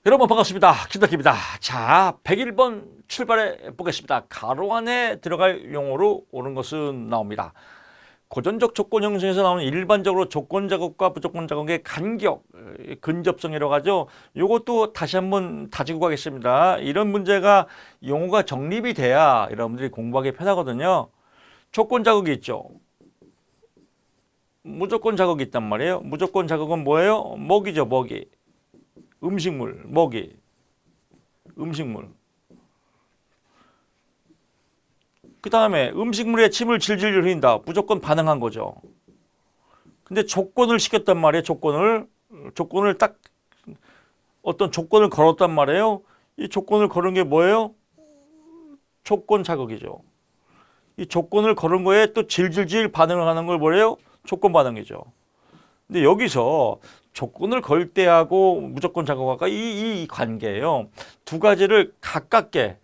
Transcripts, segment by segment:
여러분 반갑습니다. 김덕기입니다. 자, 101번 출발해 보겠습니다. 가로 안에 들어갈 용어로 오는 것은 나옵니다. 고전적 조건 형성에서 나오는 일반적으로 조건 작업과 부조건 작업의 간격, 근접성이라고 하죠. 이것도 다시 한번 다지고 가겠습니다. 이런 문제가 용어가 정립이 돼야 여러분들이 공부하기 편하거든요. 조건 작업이 있죠. 무조건 작업이 있단 말이에요. 무조건 작업은 뭐예요? 먹이죠, 먹이. 음식물, 먹이, 음식물. 그 다음에 음식물에 침을 질질 흘린다. 무조건 반응한 거죠. 근데 조건을 시켰단 말이에요. 조건을 딱 어떤 조건을 걸었단 말이에요. 이 조건을 걸은 게 뭐예요? 조건 자극이죠. 이 조건을 걸은 거에 또 질질질 반응을 하는 걸 뭐래요? 조건 반응이죠. 근데 여기서 조건을 걸 때하고 무조건 작업과 이 관계예요. 두 가지를 가깝게,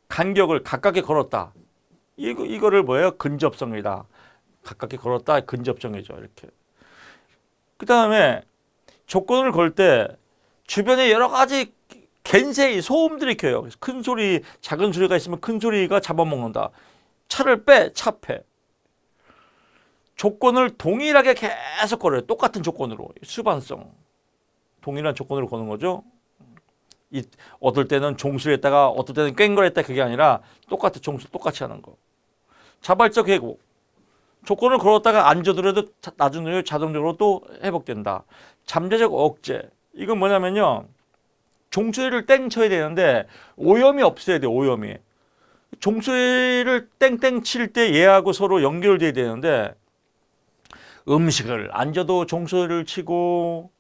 간격을 가깝게 걸었다. 이거를 뭐예요? 근접성이다. 가깝게 걸었다. 근접성이죠. 이렇게. 그 다음에 조건을 걸 때 주변에 여러 가지 갠세이 소음들이 켜요. 큰 소리, 작은 소리가 있으면 큰 소리가 잡아먹는다. 차를 빼, 차 패. 조건을 동일하게 계속 걸어요. 똑같은 조건으로. 수반성. 동일한 조건으로 거는 거죠. 어떨 때는 종수를 했다가 어떨 때는 꽹걸 했다 그게 아니라 똑같은 종수 똑같이 하는 거. 자발적 회복. 조건을 걸었다가 안 줘더라도 나중에 자동적으로 또 회복된다. 잠재적 억제. 이건 뭐냐면요. 종소리를 땡 쳐야 되는데 오염이 없어야 돼요. 오염이. 종소리를 땡땡 칠 때 얘하고 서로 연결돼야 되는데 음식을 안 줘도 종소리를 치고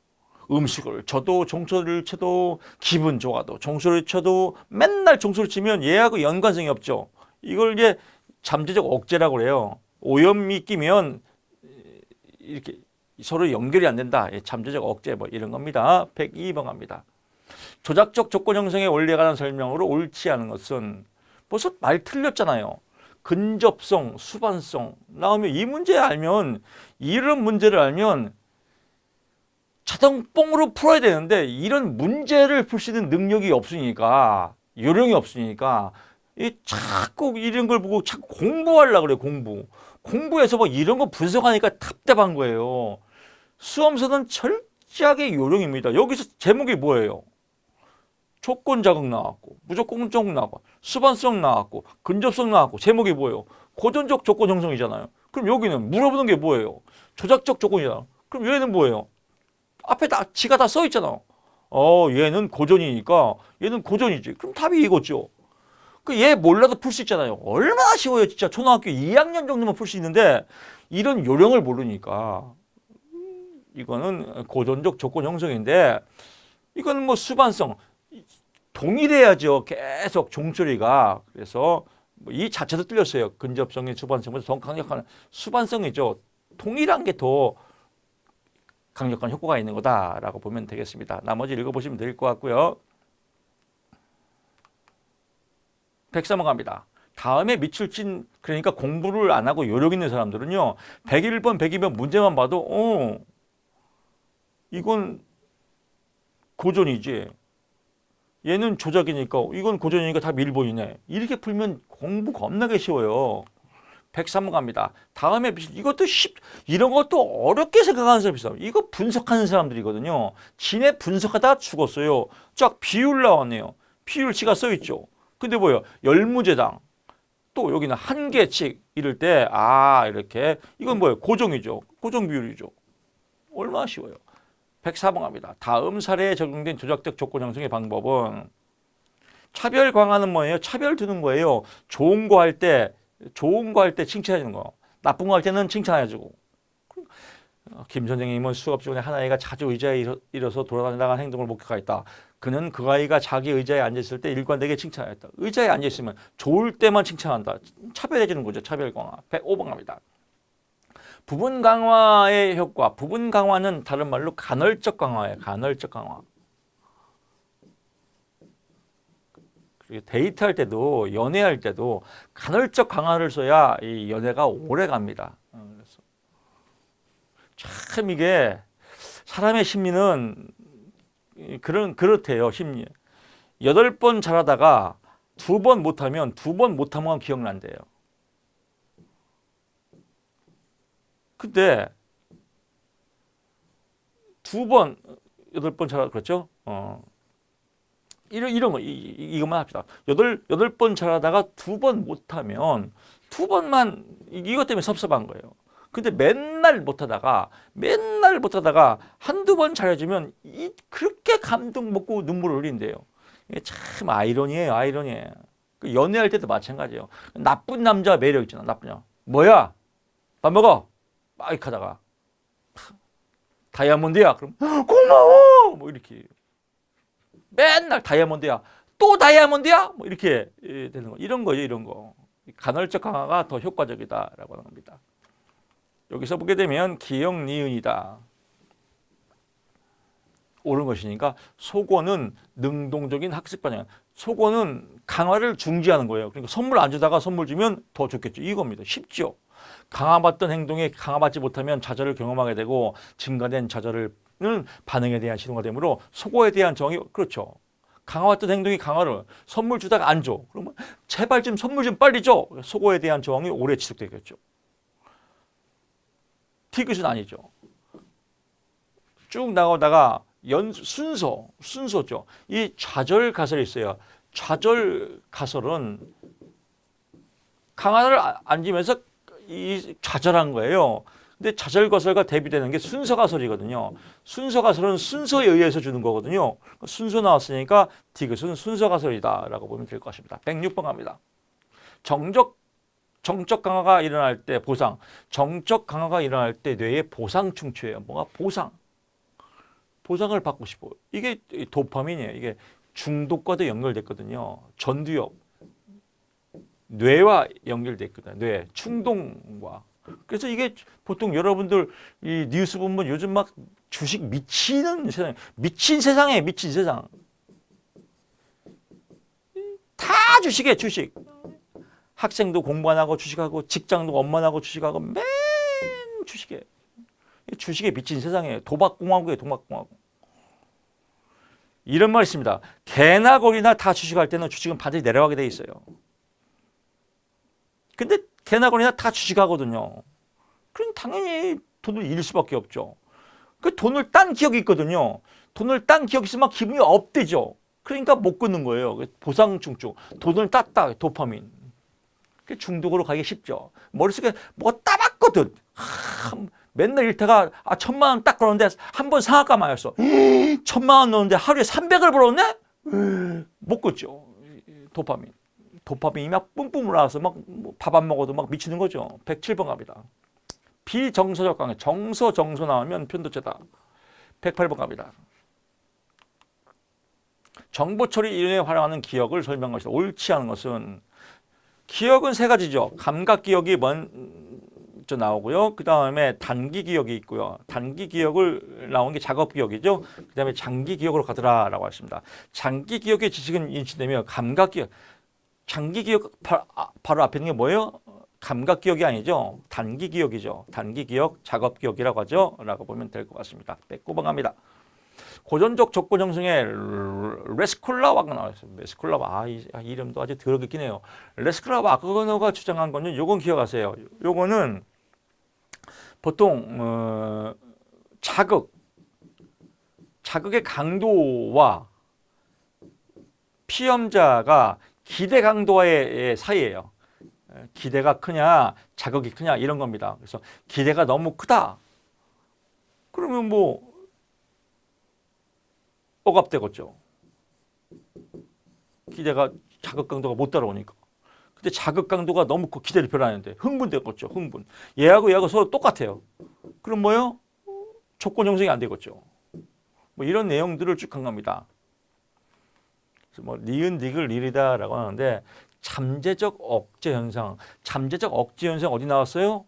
음식을 줘도 종소리를 쳐도 기분 좋아도 종소리를 쳐도 맨날 종소리 치면 얘하고 연관성이 없죠. 이걸 이제 잠재적 억제라고 그래요. 오염이 끼면 이렇게 서로 연결이 안 된다. 잠재적 억제 뭐 이런 겁니다. 102번 갑니다. 조작적 조건 형성의 원리에 관한 설명으로 옳지 않은 것은 벌써 말 틀렸잖아요. 근접성, 수반성 나오면 이 문제 알면 이런 문제를 알면 자동뽕으로 풀어야 되는데 이런 문제를 풀 수 있는 능력이 없으니까 요령이 없으니까 자꾸 이런 걸 보고 자꾸 공부하려고 그래요. 공부해서 뭐 이런 거 분석하니까 답답한 거예요. 수험서는 철저하게 요령입니다. 여기서 제목이 뭐예요? 조건 자극 나왔고 무조건 자극 나왔고 수반성 나왔고 근접성 나왔고 제목이 뭐예요? 고전적 조건 형성이잖아요. 그럼 여기는 물어보는 게 뭐예요? 조작적 조건이잖아. 그럼 얘는 뭐예요? 앞에 지가 다 써 있잖아. 얘는 고전이니까 얘는 고전이지. 그럼 답이 이거죠. 얘 몰라도 풀 수 있잖아요. 얼마나 쉬워요. 진짜 초등학교 2학년 정도만 풀 수 있는데 이런 요령을 모르니까 이거는 고전적 조건 형성인데 이거는 뭐 수반성 동일해야죠. 계속 종소리가. 그래서 이 자체도 틀렸어요. 근접성의 수반성보다 더 강력한 수반성이죠. 동일한 게 더 강력한 효과가 있는 거다라고 보면 되겠습니다. 나머지 읽어보시면 될 것 같고요. 103번 갑니다. 다음에 밑을 친 그러니까 공부를 안 하고 요령 있는 사람들은요. 101번, 102번 문제만 봐도 이건 고전이지. 얘는 조작이니까 이건 고전이니까 다 밀본이네. 이렇게 풀면 공부 겁나게 쉬워요. 103번 갑니다. 다음에 이것도 이런 것도 어렵게 생각하는 사람이 있어요. 이거 분석하는 사람들이거든요. 지네 분석하다 죽었어요. 쫙 비율 나왔네요. 비율치가 써있죠. 근데 뭐예요? 10문제당 또 여기는 한 개씩 이럴 때 이렇게 이건 뭐예요? 고정이죠. 고정 비율이죠. 얼마나 쉬워요. 104번 갑니다. 다음 사례에 적용된 조작적 조건 형성의 방법은 차별 강화는 뭐예요? 차별 두는 거예요. 좋은 거 할 때 칭찬해 주는 거. 나쁜 거 할 때는 칭찬해 주고. 김 선생님은 수업 중에 한 아이가 자주 의자에 일어서 돌아다니다가 행동을 목격하였다. 그는 그 아이가 자기 의자에 앉아있을 때 일관되게 칭찬하였다. 의자에 앉아있으면 좋을 때만 칭찬한다. 차별해 주는 거죠. 차별 강화. 105번 갑니다. 부분 강화의 효과. 부분 강화는 다른 말로 간헐적 강화예요. 간헐적 강화. 데이트할 때도 연애할 때도 간헐적 강화를 써야 이 연애가 오래 갑니다. 참 이게 사람의 심리는 그렇대요, 심리. 8번 잘하다가 2번 못하면 2번 못하면 기억난대요. 근데 2번, 8번 잘하다, 그렇죠? 이런 거, 이것만 합시다. 8번 잘하다가 2번 못하면 2번만, 이것 때문에 섭섭한 거예요. 근데 맨날 못하다가 한두 번 잘해주면 그렇게 감동 먹고 눈물을 흘린대요. 이게 참 아이러니예요, 아이러니예요. 연애할 때도 마찬가지예요. 나쁜 남자 매력 있잖아, 나쁜 남자. 뭐야? 밥 먹어. 막 이렇게 하다가 다이아몬드야. 그럼 고마워. 뭐 이렇게. 맨날 다이아몬드야. 또 다이아몬드야? 뭐 이렇게 되는 거. 이런 거죠, 이런 거. 간헐적 강화가 더 효과적이다라고 하는 겁니다. 여기서 보게 되면 기역 니은이다. 옳은 것이니까 속어는 능동적인 학습 반영. 속어는 강화를 중지하는 거예요. 그러니까 선물 안 주다가 선물 주면 더 좋겠죠. 이겁니다. 쉽죠. 강화받던 행동에 강화받지 못하면 좌절을 경험하게 되고 증가된 좌절을 반응에 대한 시도가 되므로 속어에 대한 정의 그렇죠. 강화받던 행동이 강화를 선물 주다가 안 줘. 그러면 제발 좀 선물 좀 빨리 줘. 속어에 대한 저항이 오래 지속되겠죠. 티귿은 아니죠. 쭉 나오다가 순서죠. 이 좌절 가설이 있어요. 좌절 가설은 강화를 안 지면서 이 좌절한 거예요. 근데 좌절 가설과 대비되는 게 순서 가설이거든요. 순서 가설은 순서에 의해서 주는 거거든요. 순서 나왔으니까 디귿은 순서 가설이다라고 보면 될 것 같습니다. 106번 갑니다. 정적 강화가 일어날 때 보상. 정적 강화가 일어날 때 뇌에 보상 충추예요. 뭔가 보상을 받고 싶어요. 이게 도파민이에요. 이게 중독과도 연결됐거든요. 전두엽. 뇌와 연결됐거든요. 뇌, 충동과. 그래서 이게 보통 여러분들 이 뉴스 보면 요즘 막 주식 미치는 세상, 미친 세상에 미친 세상. 다 주식이에요, 주식. 학생도 공부 안 하고 주식하고 직장도 업무 안 하고 주식하고 맨 주식이에요. 주식에 미친 세상이에요. 도박공화국이에요, 도박공화국. 이런 말이 있습니다. 개나 고리나 다 주식할 때는 주식은 반드시 내려가게 돼 있어요. 근데 개나 고리나 다 주식하거든요. 그럼 당연히 돈을 잃을 수밖에 없죠. 그 돈을 딴 기억이 있거든요. 돈을 딴 기억이 있으면 기분이 업되죠. 그러니까 못 끊는 거예요. 보상 충축. 돈을 땄다, 도파민. 중독으로 가기 쉽죠. 머릿속에 뭐 따봤거든. 맨날 일타가 1,000만 원 딱 걸었는데 한 번 상한가 맞았어. 1,000만 원 넣었는데 하루에 300을 벌었네? 못 끊죠. 도파민. 도파민이 막 뿜뿜 올라와서 막 밥 안 먹어도 막 미치는 거죠. 107번 갑니다. 비정서적 강화. 정서 나오면 편도체다. 108번 갑니다. 정보 처리 이론에 활용하는 기억을 설명한 것이다. 옳지 않은 것은 기억은 세 가지죠. 감각 기억이 먼저 나오고요. 그 다음에 단기 기억이 있고요. 단기 기억을 나온 게 작업 기억이죠. 그 다음에 장기 기억으로 가더라라고 했습니다. 장기 기억의 지식은 인식되며 감각 기억, 장기 기억 바로 앞에 있는 게 뭐예요? 감각 기억이 아니죠. 단기 기억이죠. 단기 기억, 작업 기억이라고 하죠. 라고 보면 될 것 같습니다. 109번 갑니다. 고전적 조건 형성의 레스콜라와가 나왔어요. 레스콜라와. 이 이름도 아주 더럽긴 해요. 레스콜라와가 주장한 거는 요건 기억하세요. 요거는 보통 자극의 강도와 피험자가 기대 강도의 사이예요. 기대가 크냐, 자극이 크냐 이런 겁니다. 그래서 기대가 너무 크다. 그러면 뭐 억압되겠죠. 기대가 자극 강도가 못 따라오니까. 근데 자극 강도가 너무 커 기대를 별하는데 흥분되겠죠. 흥분. 얘하고 서로 똑같아요. 그럼 뭐요? 조건 형성이 안 되겠죠. 뭐 이런 내용들을 쭉 한 겁니다. 그래서 뭐 니은, 니글, 릴이다라고 하는데 잠재적 억제 현상. 잠재적 억제 현상 어디 나왔어요?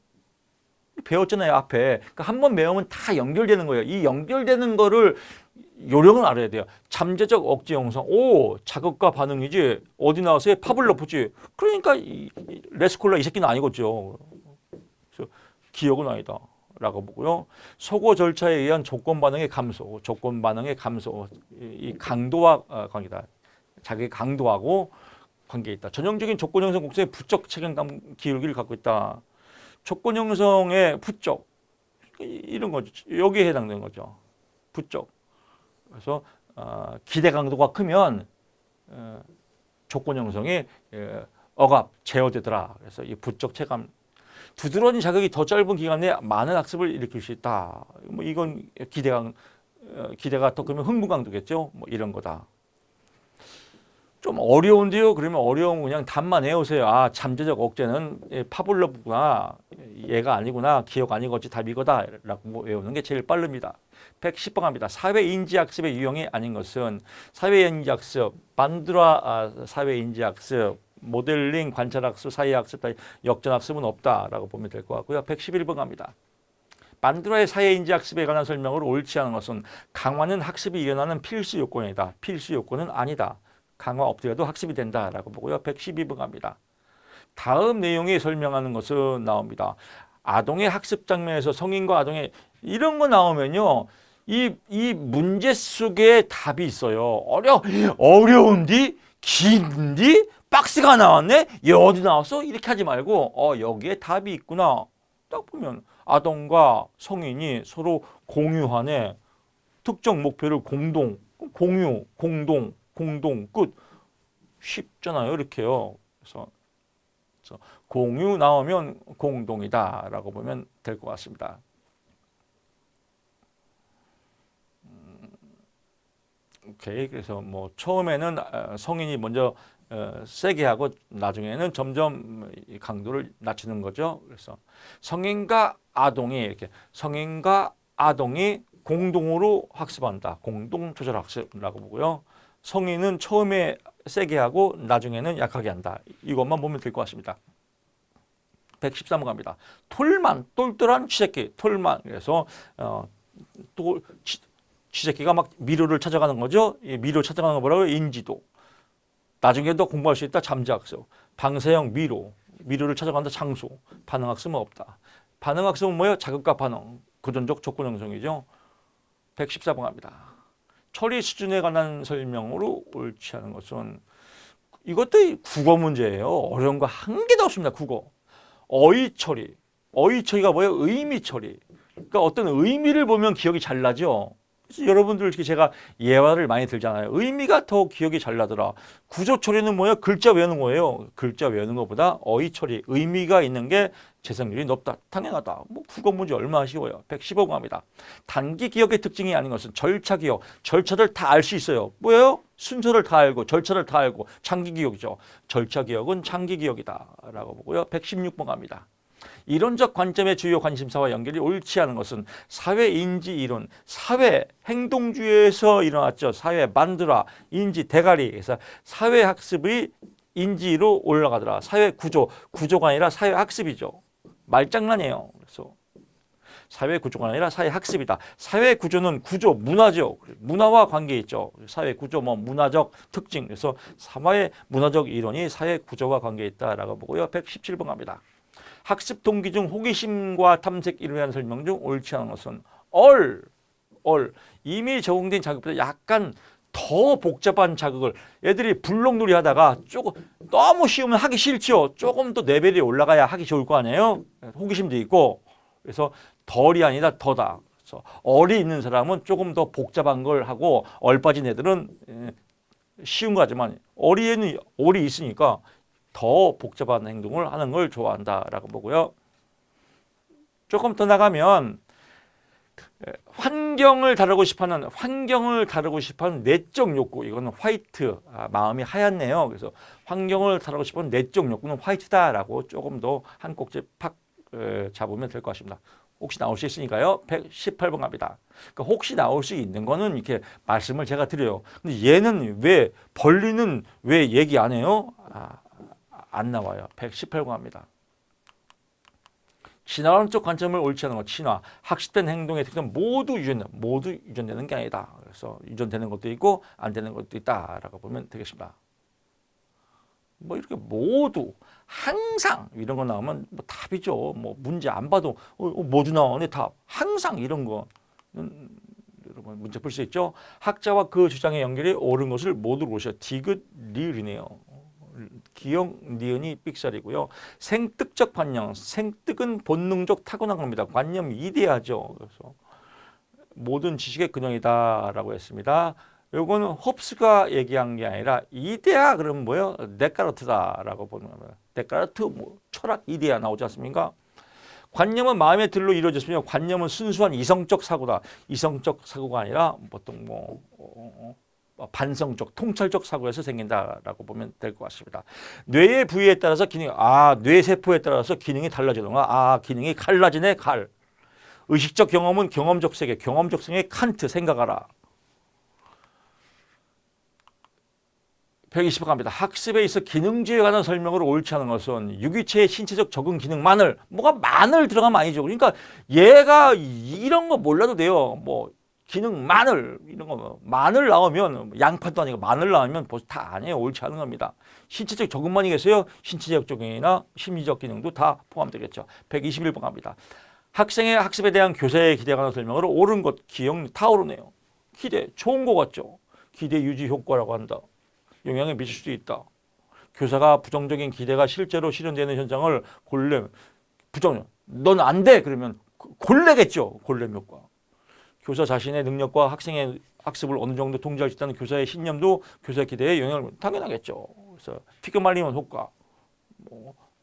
배웠잖아요, 앞에. 그러니까 한번 배우면 다 연결되는 거예요. 이 연결되는 거를 요령을 알아야 돼요. 잠재적 억제 형성. 오, 자극과 반응이지. 어디 나왔어요? 파블로프지. 그러니까 레스콜라 이 새끼는 아니겠죠. 그래서 기억은 아니다. 라고 보고요. 소거 절차에 의한 조건 반응의 감소, 이 강도와 관계다. 자기의 강도하고 관계 있다. 전형적인 조건 형성 곡선의 부적 책임감 기울기를 갖고 있다. 조건 형성의 부적 이런 거죠. 여기에 해당되는 거죠. 부적. 그래서 기대 강도가 크면 조건 형성이 억압, 제어되더라. 그래서 이 부적 체감 두드러진 자극이 더 짧은 기간 내에 많은 학습을 일으킬 수 있다. 뭐 이건 기대가 더 크면 흥분 강도겠죠. 뭐 이런 거다. 좀 어려운데요. 그러면 어려운 그냥 답만 외우세요. 아, 잠재적 억제는 파블로프구나. 얘가 아니구나. 기억 아니겠지. 답 이거다. 라고 외우는 게 제일 빠릅니다. 110번 갑니다. 사회인지학습의 유형이 아닌 것은 사회인지학습, 반드라 사회인지학습, 모델링, 관찰학습, 사회학습, 역전학습은 없다라고 보면 될 것 같고요. 111번 갑니다. 반드라의 사회인지학습에 관한 설명으로 옳지 않은 것은 강화는 학습이 일어나는 필수 요건이다. 필수 요건은 아니다. 강화 없더라도 학습이 된다라고 보고요. 112번 갑니다. 다음 내용이 설명하는 것은 나옵니다. 아동의 학습 장면에서 성인과 아동의 이런 거 나오면요. 이 문제 속에 답이 있어요. 어려운디? 긴디? 박스가 나왔네? 얘 어디 나왔어? 이렇게 하지 말고 여기에 답이 있구나. 딱 보면 아동과 성인이 서로 공유하네. 특정 목표를 공유, 공동, 끝. 쉽잖아요. 이렇게요. 그래서 공유 나오면 공동이다라고 보면 될 것 같습니다. 오케이. 그래서 뭐 처음에는 성인이 먼저 세게 하고 나중에는 점점 강도를 낮추는 거죠. 그래서 성인과 아동이 공동으로 학습한다. 공동 조절 학습이라고 보고요. 성인은 처음에 세게 하고 나중에는 약하게 한다. 이것만 보면 될 것 같습니다. 113번 갑니다. 똘똘한 쥐새끼, 그래서 쥐새끼가 막 미로를 찾아가는 거죠. 미로 찾아가는 거 뭐라고요? 인지도. 나중에도 공부할 수 있다. 잠재학습. 방사형 미로를 찾아간다. 장소. 반응학습은 없다. 반응학습은 뭐예요? 자극과 반응. 고전적 조건 형성이죠. 114번 갑니다. 처리 수준에 관한 설명으로 옳지 않은 것은 이것도 국어 문제예요. 어려운 거 한 개도 없습니다. 국어. 어휘 처리. 어휘 처리가 뭐예요? 의미 처리. 그러니까 어떤 의미를 보면 기억이 잘 나죠. 그래서 여러분들 이렇게 제가 예화를 많이 들잖아요. 의미가 더 기억이 잘 나더라. 구조 처리는 뭐예요? 글자 외우는 거예요. 글자 외우는 것보다 어휘 처리, 의미가 있는 게 재생률이 높다. 당연하다. 뭐 국어 문제 얼마나 쉬워요. 115번 갑니다. 단기 기억의 특징이 아닌 것은 절차 기억. 절차를 다 알 수 있어요. 뭐예요? 순서를 다 알고 절차를 다 알고 장기 기억이죠. 절차 기억은 장기 기억이다. 라고 보고요. 116번 갑니다. 이론적 관점의 주요 관심사와 연결이 옳지 않은 것은 사회인지 이론, 사회 행동주의에서 일어났죠. 사회 만드라, 인지 대가리. 그래서 사회학습의 인지로 올라가더라. 사회 구조가 아니라 사회학습이죠. 말장난이에요. 그래서 사회 구조가 아니라 사회 학습이다. 사회 구조는 문화죠. 문화와 관계 있죠. 사회 구조, 문화적 특징. 그래서 사회 문화적 이론이 사회 구조와 관계 있다라고 보고요. 117번 갑니다. 학습 동기 중 호기심과 탐색 이론에 대한 설명 중 옳지 않은 것은 이미 적용된 자극보다 약간 더 복잡한 자극을 애들이 블록놀이 하다가 조금 너무 쉬우면 하기 싫죠. 조금 더 레벨이 올라가야 하기 좋을 거 아니에요. 호기심도 있고. 그래서 덜이 아니라 더다. 그래서 얼이 있는 사람은 조금 더 복잡한 걸 하고 얼빠진 애들은 쉬운 거 하지만 얼이 있으니까 더 복잡한 행동을 하는 걸 좋아한다라고 보고요. 조금 더 나가면 환경을 다루고 싶어하는 내적 욕구. 이거는 화이트. 마음이 하얗네요. 그래서 환경을 다루고 싶은 내적 욕구는 화이트다라고 조금 더 한 꼭지 팍 잡으면 될 것 같습니다. 혹시 나올 수 있으니까요. 118번 갑니다. 그러니까 혹시 나올 수 있는 거는 이렇게 말씀을 제가 드려요. 근데 얘는 벌리는 왜 얘기 안 해요? 안 나와요. 118번 갑니다. 진화론적 관점을 옳지 않은 것, 진화, 학습된 행동의 특징 모두 유전되는 게 아니다. 그래서 유전되는 것도 있고 안 되는 것도 있다라고 보면 되겠습니다. 뭐 이렇게 모두 항상 이런 거 나오면 뭐 답이죠. 뭐 문제 안 봐도 모두 나오네 답. 항상 이런 거 여러분 문제 풀 수 있죠. 학자와 그 주장의 연결이 옳은 것을 모두 보셔. 디귿 리을이네요. 기역 니은이 삑살이고요. 생득적 관념. 생득은 본능적 타고난 겁니다. 관념 이데아죠. 그래서 모든 지식의 근원이다라고 했습니다. 요거는 홉스가 얘기한 게 아니라 이데아 그러면 뭐예요? 데카르트다라고 보는 겁니다. 데카르트 뭐 철학 이데아 나오지 않습니까? 관념은 마음의 들로 이루어졌으며 관념은 순수한 이성적 사고다. 이성적 사고가 아니라 보통 반성적, 통찰적 사고에서 생긴다라고 보면 될 것 같습니다. 뇌의 부위에 따라서 뇌세포에 따라서 기능이 달라지는가? 기능이 갈라지네, 갈. 의식적 경험은 경험적 세계, 경험적 세계의 칸트 생각하라. 120번 갑니다. 학습에 있어 기능주의에 관한 설명으로 옳지 않은 것은 유기체의 신체적 적응 기능만을 뭐가 만을 들어가면 아니죠. 그러니까 얘가 이런 거 몰라도 돼요. 뭐 기능 마늘 이런 거 마늘 나오면 양파도 아니고 마늘 나오면 벌써 다 아니에요. 옳지 않은 겁니다. 신체적 적응만이겠어요? 신체적 적응이나 심리적 기능도 다 포함되겠죠. 121번 갑니다. 학생의 학습에 대한 교사의 기대에 관한 설명으로 옳은 것 기억 다 오르네요. 기대 좋은 거 같죠. 기대 유지 효과라고 한다. 영향을 미칠 수도 있다. 교사가 부정적인 기대가 실제로 실현되는 현장을 넌 안 돼 그러면 골래겠죠. 골렘 효과. 교사 자신의 능력과 학생의 학습을 어느 정도 통제할 수 있다는 교사의 신념도 교사 기대에 영향을 당연하겠죠. 그래서 피겨 말리면 효과.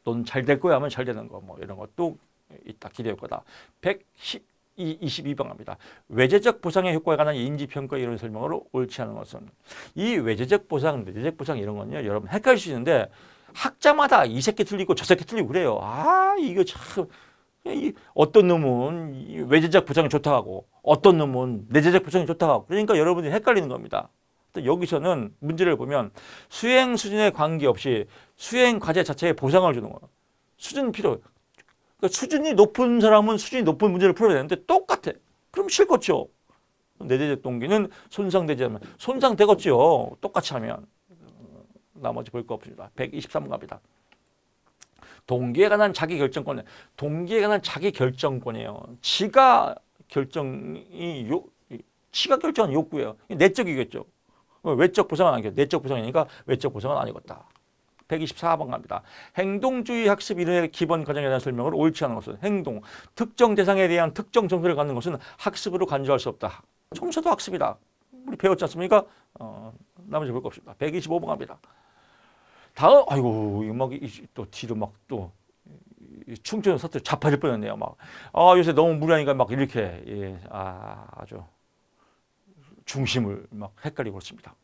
넌 잘 될 거야 하면 잘 되는 거. 이런 것도 있다. 기대 효과다. 122번 갑니다. 외재적 보상의 효과에 관한 인지평가 이런 설명으로 옳지 않은 것은 이 외재적 보상, 내재적 보상 이런 건요. 여러분 헷갈릴 수 있는데 학자마다 이 새끼 틀리고 저 새끼 틀리고 그래요. 이거 참 어떤 놈은 외재적 보상이 좋다 하고 어떤 놈은 내재적 보상이 좋다 하고 그러니까 여러분들이 헷갈리는 겁니다. 여기서는 문제를 보면 수행 수준에 관계없이 수행 과제 자체에 보상을 주는 거예요. 수준 필요. 그러니까 수준이 높은 사람은 수준이 높은 문제를 풀어야 되는데 똑같아. 그럼 싫겠죠. 내재적 동기는 손상되지 않으면 손상되겠죠. 똑같이 하면. 나머지 볼 거 없습니다. 123번 갑니다. 동기에 관한 자기 결정권. 동기에 관한 자기 결정권이에요. 지가 결정한 욕구예요. 내적이겠죠. 외적 보상은 아니겠죠. 내적 보상이니까 외적 보상은 아니겠다. 124번 갑니다. 행동주의 학습 이론의 기본 과정에 대한 설명을 옳지 않은 것은 행동, 특정 대상에 대한 특정 정서를 갖는 것은 학습으로 간주할 수 없다. 정서도 학습이다. 우리 배웠지 않습니까? 나머지 볼 거 없습니다. 125번 갑니다. 다음, 또 뒤로 또 충청 사투리 자빠질 뻔했네요. 요새 너무 무리하니까 이렇게, 아주 중심을 헷갈리고 그렇습니다.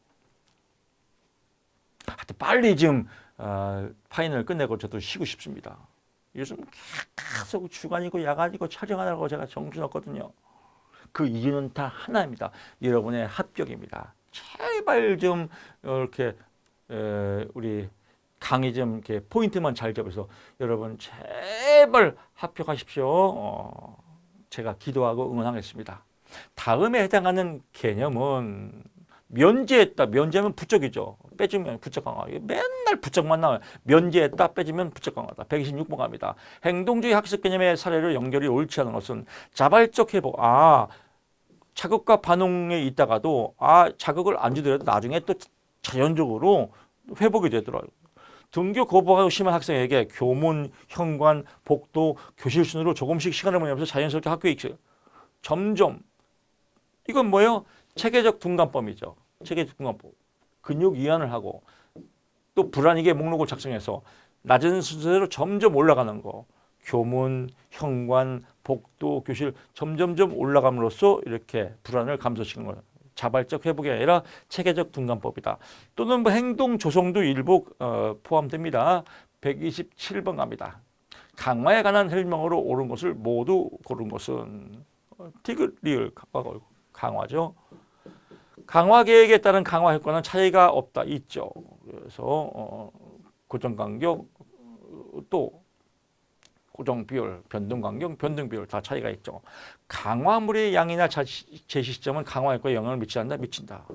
하여튼 빨리 지금 파이널 끝내고 저도 쉬고 싶습니다. 요즘 계속 주간이고 야간이고 촬영하느라고 제가 정신없거든요. 그 이유는 다 하나입니다. 여러분의 합격입니다. 제발 좀 이렇게 우리 강의 좀 이렇게 포인트만 잘 잡아서 여러분 제발 합격하십시오. 제가 기도하고 응원하겠습니다. 다음에 해당하는 개념은 면제했다. 면제하면 부적이죠. 빼주면 부적 강화. 맨날 부적만 나와요. 면제했다. 빼주면 부적 강화다. 126번 갑니다. 행동주의 학습 개념의 사례로 연결이 옳지 않은 것은 자발적 회복. 자극과 반응에 있다가도 자극을 안 주더라도 나중에 또 자연적으로 회복이 되더라고요. 등교 거부하고 심한 학생에게 교문, 현관, 복도, 교실 순으로 조금씩 시간을 보내면서 자연스럽게 학교에 익혀요. 점점 이건 뭐예요? 체계적 둔감법이죠. 체계적 둔감법. 근육 이완을 하고 또 불안하게 목록을 작성해서 낮은 순서대로 점점 올라가는 거. 교문, 현관, 복도, 교실 점점점 올라감으로써 이렇게 불안을 감소시키는 거예요. 자발적 회복이 아니라 체계적 둔감법이다. 또는 행동 조성도 일부 포함됩니다. 127번 갑니다. 강화에 관한 설명으로 옳은 것을 모두 고른 것은 디귿 리을 강화죠. 강화 계획에 따른 강화 효과는 차이가 없다. 있죠. 그래서 고정 간격 또 고정 비율, 변동 간격, 변동 비율 다 차이가 있죠. 강화물의 양이나 제시 시점은 강화 효과에 영향을 미치지 않는다? 미친다.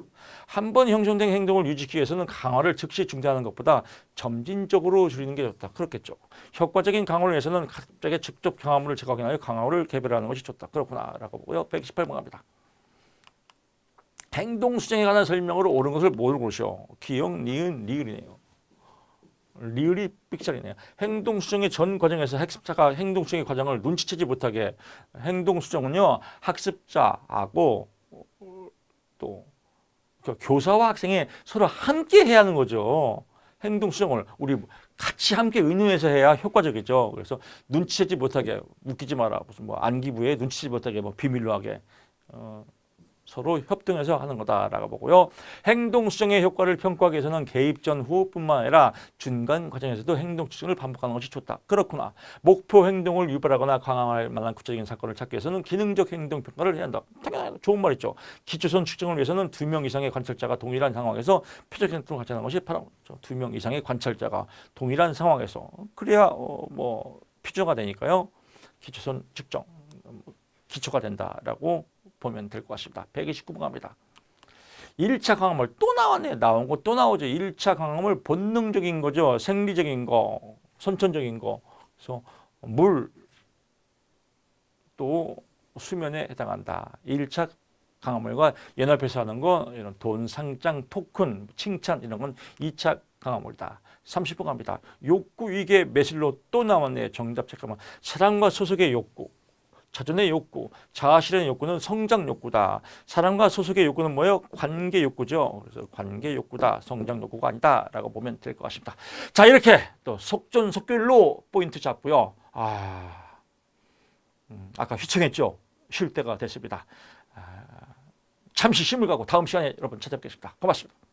한 번 형성된 행동을 유지하기 위해서는 강화를 즉시 중단하는 것보다 점진적으로 줄이는 게 좋다. 그렇겠죠. 효과적인 강화를 위해서는 갑자기 직접 강화물을 제거하여 강화를 개별하는 것이 좋다. 그렇구나 라고 보고요. 128번 갑니다. 행동 수정에 관한 설명으로 옳은 것을 뭐로 고르셔? 기역, 니은, 리을이네요. 리을이 삑살이네요. 행동 수정의 전 과정에서 학습자가 행동 수정의 과정을 눈치채지 못하게 행동 수정은요 학습자하고 또 교사와 학생이 서로 함께 해야 하는 거죠. 행동 수정을 우리 같이 함께 의논해서 해야 효과적이죠. 그래서 눈치채지 못하게 웃기지 마라 무슨 뭐 안기부에 눈치채지 못하게 뭐 비밀로 하게 서로 협동해서 하는 거다라고 보고요. 행동 수정의 효과를 평가하기 위해서는 개입 전 후뿐만 아니라 중간 과정에서도 행동 수정을 반복하는 것이 좋다. 그렇구나. 목표 행동을 유발하거나 강화할 만한 구체적인 사건을 찾기 위해서는 기능적 행동 평가를 해야 한다. 당연히 좋은 말이죠. 기초선 측정을 위해서는 2명 이상의 관찰자가 동일한 상황에서 표적 행동을 같이 하는 것이 바람직하죠. 2명 이상의 관찰자가 동일한 상황에서 그래야 뭐 필요가 되니까요. 기초선 측정 기초가 된다라고 보면 될 것 같습니다. 129번 갑니다. 1차 강화물 또 나왔네. 나온 거 또 나오죠. 1차 강화물 본능적인 거죠. 생리적인 거, 선천적인 거. 그래서 물 또 수면에 해당한다. 1차 강화물과 연합해서 하는 거 이런 돈, 상장, 토큰, 칭찬 이런 건 2차 강화물이다. 30번 갑니다. 욕구, 이게 매실로 또 나왔네. 정답 체크하면 사랑과 소속의 욕구. 자존의 욕구, 자아실현의 욕구는 성장 욕구다. 사랑과 소속의 욕구는 뭐예요? 관계 욕구죠. 그래서 관계 욕구다. 성장 욕구가 아니다라고 보면 될 것 같습니다. 자, 이렇게 또 속전속결로 포인트 잡고요. 아까 휘청했죠. 쉴 때가 됐습니다. 잠시 쉼을 가고 다음 시간에 여러분 찾아뵙겠습니다. 고맙습니다.